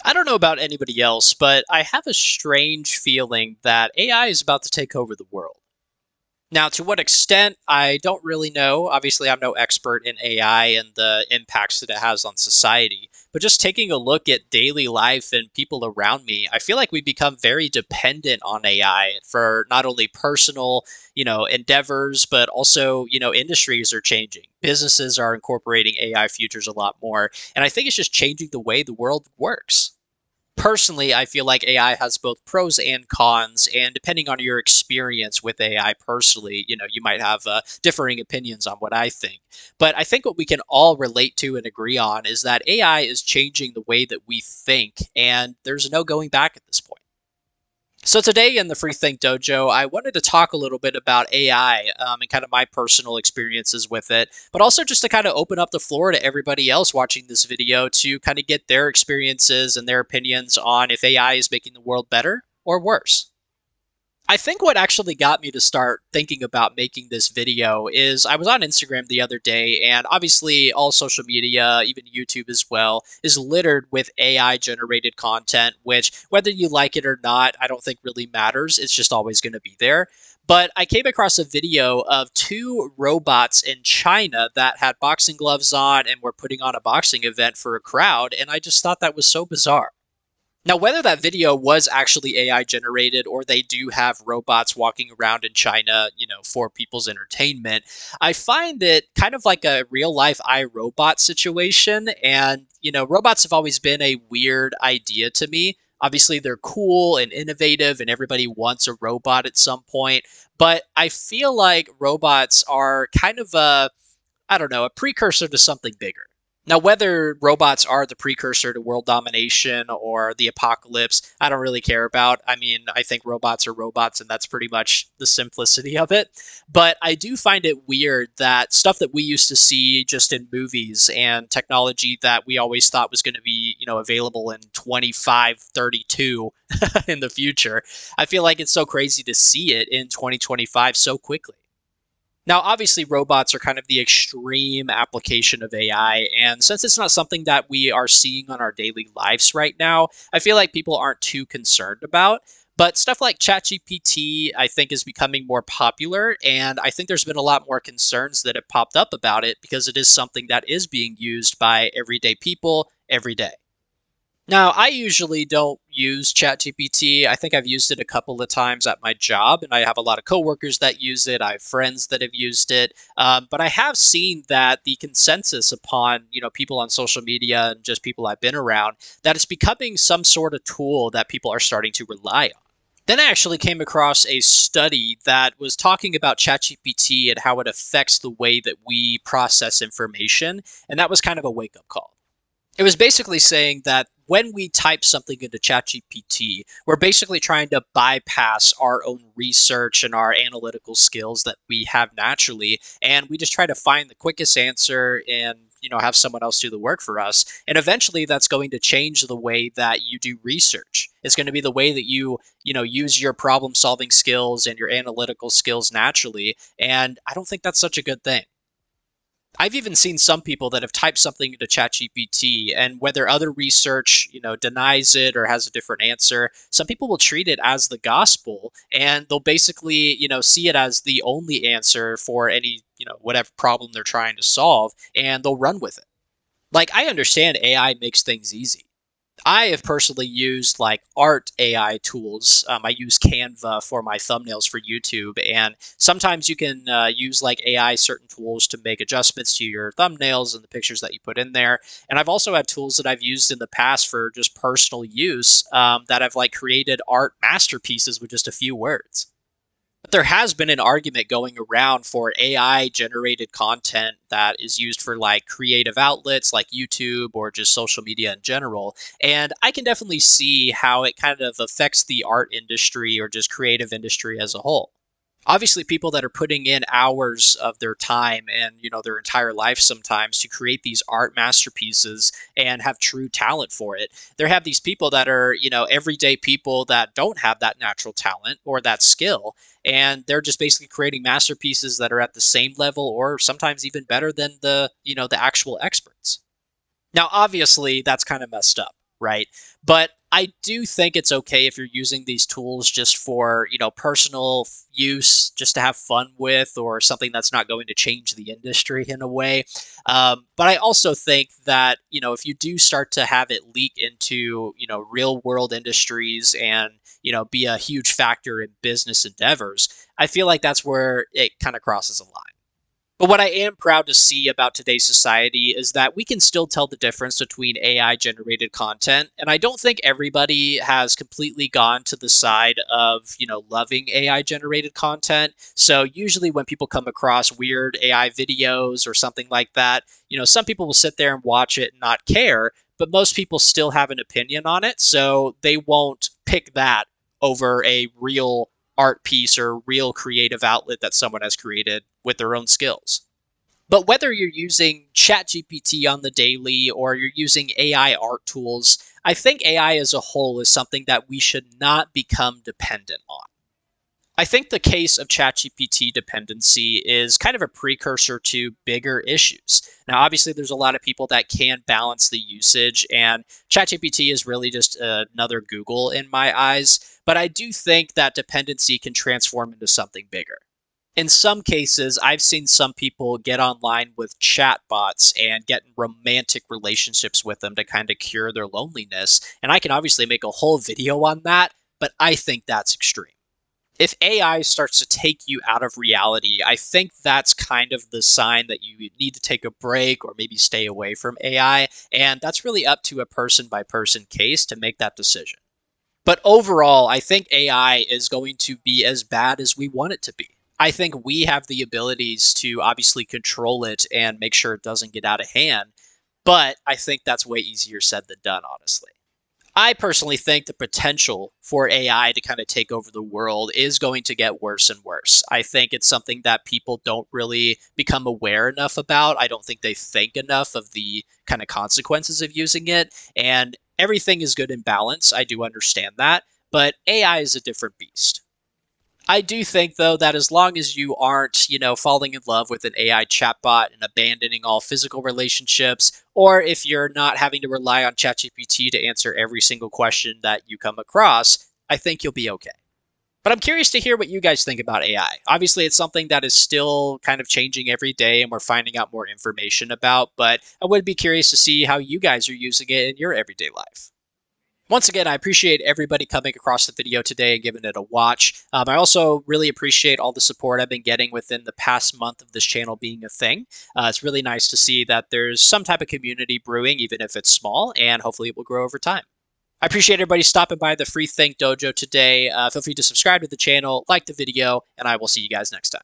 I don't know about anybody else, but I have a strange feeling that AI is about to take over the world. Now, to what extent, I don't really know. Obviously, I'm no expert in AI and the impacts that it has on society. But just taking a look at daily life and people around me, I feel like we become very dependent on AI for not only personal, endeavors, but also, industries are changing. Businesses are incorporating AI features a lot more. And I think it's just changing the way the world works. Personally, I feel like AI has both pros and cons, and depending on your experience with AI personally, you might have differing opinions on what I think. But I think what we can all relate to and agree on is that AI is changing the way that we think, and there's no going back at this point. So today in the Free Think Dojo, I wanted to talk a little bit about AI and kind of my personal experiences with it, but also just to kind of open up the floor to everybody else watching this video to kind of get their experiences and their opinions on if AI is making the world better or worse. I think what actually got me to start thinking about making this video is I was on Instagram the other day, and obviously, all social media, even YouTube as well, is littered with AI generated content, which, whether you like it or not, I don't think really matters. It's just always going to be there. But I came across a video of two robots in China that had boxing gloves on and were putting on a boxing event for a crowd, and I just thought that was so bizarre. Now, whether that video was actually AI generated or they do have robots walking around in China, for people's entertainment, I find it kind of like a real life iRobot situation. And, robots have always been a weird idea to me. Obviously, they're cool and innovative, and everybody wants a robot at some point. But I feel like robots are kind of I don't know, a precursor to something bigger. Now, whether robots are the precursor to world domination or the apocalypse, I don't really care about. I mean, I think robots are robots, and that's pretty much the simplicity of it. But I do find it weird that stuff that we used to see just in movies and technology that we always thought was going to be, available in 2532 in the future, I feel like it's so crazy to see it in 2025 so quickly. Now, obviously, robots are kind of the extreme application of AI. And since it's not something that we are seeing on our daily lives right now, I feel like people aren't too concerned about. But stuff like ChatGPT, I think, is becoming more popular. And I think there's been a lot more concerns that have popped up about it because it is something that is being used by everyday people every day. Now, I usually don't use ChatGPT. I think I've used it a couple of times at my job, and I have a lot of coworkers that use it. I have friends that have used it, but I have seen that the consensus upon people on social media and just people I've been around that it's becoming some sort of tool that people are starting to rely on. Then I actually came across a study that was talking about ChatGPT and how it affects the way that we process information, and that was kind of a wake up call. It was basically saying that when we type something into ChatGPT, we're basically trying to bypass our own research and our analytical skills that we have naturally, and we just try to find the quickest answer and have someone else do the work for us. And eventually, that's going to change the way that you do research. It's going to be the way that you use your problem solving skills and your analytical skills naturally. And I don't think that's such a good thing. I've even seen some people that have typed something into ChatGPT, and whether other research, denies it or has a different answer, some people will treat it as the gospel, and they'll basically, see it as the only answer for any, whatever problem they're trying to solve, and they'll run with it. Like, I understand AI makes things easy. I have personally used like art AI tools. I use Canva for my thumbnails for YouTube, and sometimes you can use like AI certain tools to make adjustments to your thumbnails and the pictures that you put in there. And I've also had tools that I've used in the past for just personal use that have like created art masterpieces with just a few words. But there has been an argument going around for AI generated content that is used for like creative outlets like YouTube or just social media in general. And I can definitely see how it kind of affects the art industry or just creative industry as a whole. Obviously, people that are putting in hours of their time and their entire life sometimes to create these art masterpieces and have true talent for it. There have these people that are everyday people that don't have that natural talent or that skill, and they're just basically creating masterpieces that are at the same level or sometimes even better than the actual experts. Now, obviously, that's kind of messed up. right? But I do think it's okay if you're using these tools just for, personal use, just to have fun with, or something that's not going to change the industry in a way. But I also think that, if you do start to have it leak into, real world industries and, be a huge factor in business endeavors, I feel like that's where it kind of crosses a line. But what I am proud to see about today's society is that we can still tell the difference between AI generated content. And I don't think everybody has completely gone to the side of, loving AI generated content. So usually when people come across weird AI videos or something like that, some people will sit there and watch it and not care, but most people still have an opinion on it. So they won't pick that over a real art piece or real creative outlet that someone has created with their own skills. But whether you're using ChatGPT on the daily or you're using AI art tools, I think AI as a whole is something that we should not become dependent on. I think the case of ChatGPT dependency is kind of a precursor to bigger issues. Now, obviously, there's a lot of people that can balance the usage, and ChatGPT is really just another Google in my eyes. But I do think that dependency can transform into something bigger. In some cases, I've seen some people get online with chatbots and get in romantic relationships with them to kind of cure their loneliness. And I can obviously make a whole video on that, but I think that's extreme. If AI starts to take you out of reality, I think that's kind of the sign that you need to take a break or maybe stay away from AI. And that's really up to a person by person case to make that decision. But overall, I think AI is going to be as bad as we want it to be. I think we have the abilities to obviously control it and make sure it doesn't get out of hand. But I think that's way easier said than done, honestly. I personally think the potential for AI to kind of take over the world is going to get worse and worse. I think it's something that people don't really become aware enough about. I don't think they think enough of the kind of consequences of using it. And everything is good in balance. I do understand that. But AI is a different beast. I do think, though, that as long as you aren't, falling in love with an AI chatbot and abandoning all physical relationships, or if you're not having to rely on ChatGPT to answer every single question that you come across, I think you'll be okay. But I'm curious to hear what you guys think about AI. Obviously, it's something that is still kind of changing every day and we're finding out more information about, but I would be curious to see how you guys are using it in your everyday life. Once again, I appreciate everybody coming across the video today and giving it a watch. I also really appreciate all the support I've been getting within the past month of this channel being a thing. It's really nice to see that there's some type of community brewing, even if it's small, and hopefully it will grow over time. I appreciate everybody stopping by the Free Think Dojo today. Feel free to subscribe to the channel, like the video, and I will see you guys next time.